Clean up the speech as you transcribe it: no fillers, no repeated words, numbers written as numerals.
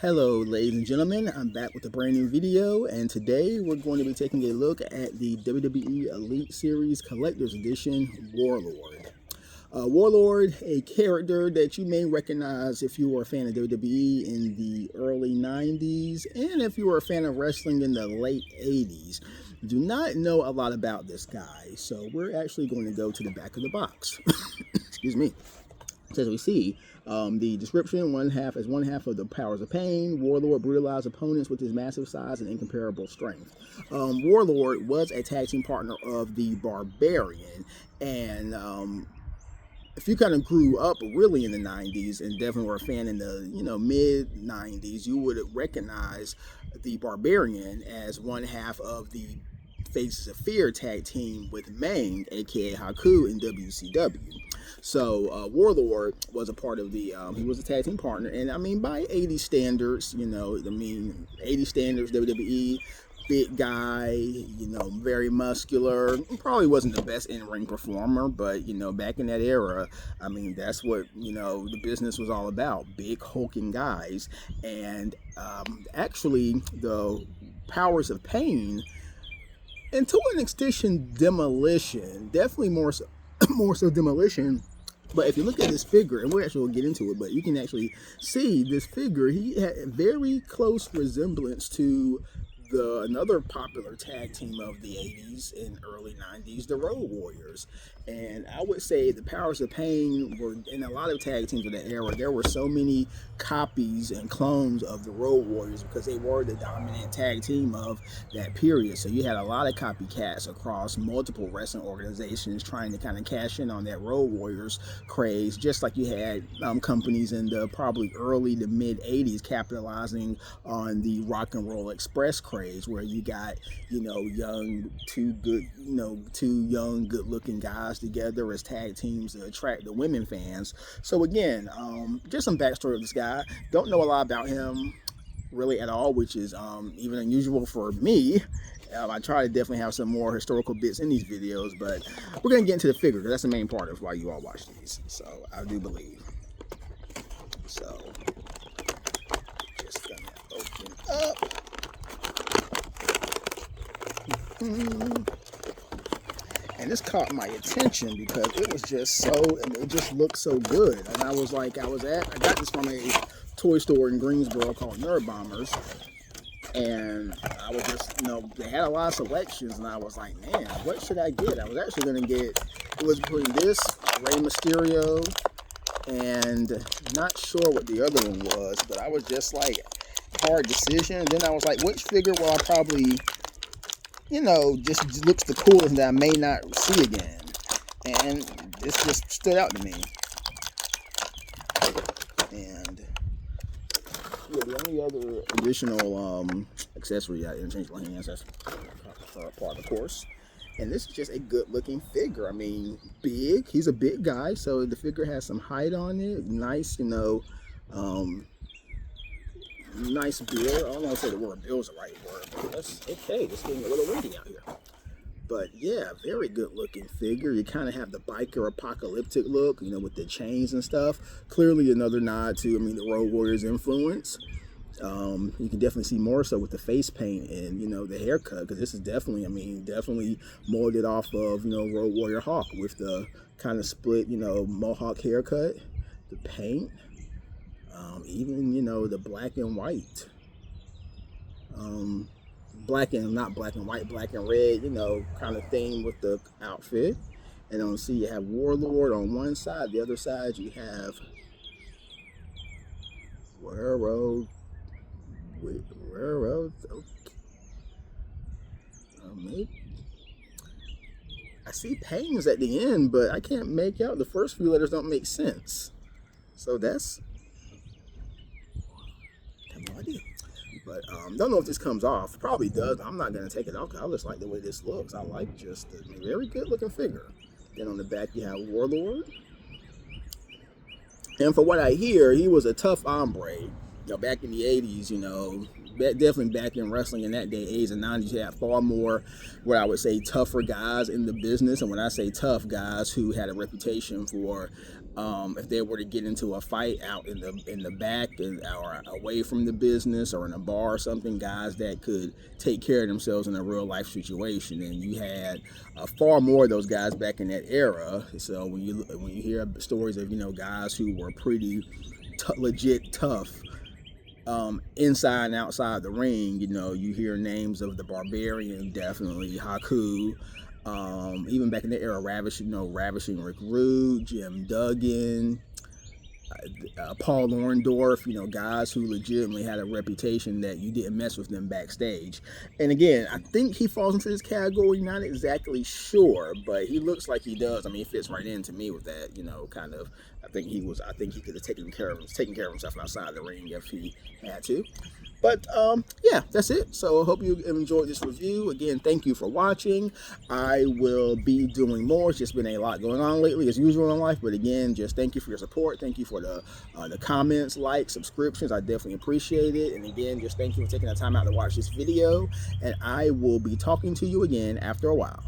Hello ladies and gentlemen, I'm back with a brand new video, and today we're going to be taking a look at the WWE Elite Series Collector's Edition Warlord. Warlord, a character that you may recognize if you were a fan of WWE in the early 90s and if you were a fan of wrestling in the late 80s. Do not know a lot about this guy, so we're actually going to go to the back of the box. Excuse me. So as we see, the description, one half of the powers of pain. Warlord brutalized opponents with his massive size and incomparable strength. Warlord was a tag team partner of the Barbarian, and if you kind of grew up really in the 90s and definitely were a fan in the mid 90s, you would recognize the Barbarian as one half of the Faces of Fear tag team with Mang, aka Haku, in WCW. So Warlord was a part of the, he was a tag team partner, and I mean by 80 standards, 80 standards, WWE, big guy, very muscular. Probably wasn't the best in-ring performer, but back in that era, I mean that's what the business was all about: big hulking guys. And actually, the Powers of Pain, and to an extension, Demolition, definitely more so, more so Demolition. But if you look at this figure, and we'll actually get into it, but you can actually see this figure, he had a very close resemblance to another popular tag team of the 80s and early 90s, the Road Warriors. And I would say the Powers of Pain were, in a lot of tag teams of that era, there were so many copies and clones of the Road Warriors because they were the dominant tag team of that period. So you had a lot of copycats across multiple wrestling organizations trying to kind of cash in on that Road Warriors craze, just like you had companies in the probably early to mid 80s capitalizing on the Rock and Roll Express craze, where you got two young good looking guys together as tag teams to attract the women fans. So again, just some backstory of this guy. Don't know a lot about him really at all, which is even unusual for me. I try to definitely have some more historical bits in these videos, but we're going to get into the figure because that's the main part of why you all watch these. So I do believe. So just going to open up. And this caught my attention because it was just it just looked so good. And I got this from a toy store in Greensboro called Nerd Bombers. And I was just, they had a lot of selections, and I was like, man, what should I get? I was actually going to get, it was between this, Rey Mysterio, and not sure what the other one was, but I was just like, hard decision. And then I was like, which figure will I probably, just looks the coolest that I may not see again? And this just stood out to me. And yeah, the only other additional accessory, interchangeable hands, that's part, of course. And this is just a good looking figure. I mean, big. He's a big guy, so the figure has some height on it. Nice, nice build. I don't want to say the word build is the right word, but that's okay. It's getting a little windy out here. But yeah, very good looking figure. You kind of have the biker apocalyptic look, with the chains and stuff. Clearly another nod to, the Road Warriors influence. You can definitely see more so with the face paint and, the haircut, because this is definitely molded off of, Road Warrior Hawk with the kind of split, mohawk haircut, the paint, even, the black and white. Not black and white, black and red, kind of theme with the outfit. And on see you have Warlord on one side, the other side you have Railroad. Maybe. I see Pains at the end, but I can't make out the first few letters. Don't make sense. So that's, I have no idea. But don't know if this comes off. Probably does. I'm not going to take it off because I just like the way this looks. I like just a very good looking figure. Then on the back you have Warlord. And for what I hear, he was a tough hombre. Back in the 80s, definitely back in wrestling in that day, 80s and 90s, you had far more, what I would say, tougher guys in the business. And when I say tough, guys who had a reputation for if they were to get into a fight out in the back or away from the business or in a bar or something, guys that could take care of themselves in a real life situation. And you had far more of those guys back in that era. So when you hear stories of guys who were pretty legit tough, inside and outside the ring, you hear names of the Barbarian, definitely Haku. Even back in the era, Ravishing Rick Rude, Jim Duggan, Paul Orndorff, guys who legitimately had a reputation that you didn't mess with them backstage. And again, I think he falls into this category, not exactly sure, but he looks like he does. I mean, he fits right into me with that, kind of. I think he could have taken care of himself outside the ring if he had to. But yeah, that's it. So I hope you enjoyed this review. Again, thank you for watching. I will be doing more. It's just been a lot going on lately, as usual in life. But again, just thank you for your support. Thank you for the comments, likes, subscriptions. I definitely appreciate it. And again, just thank you for taking the time out to watch this video. And I will be talking to you again after a while.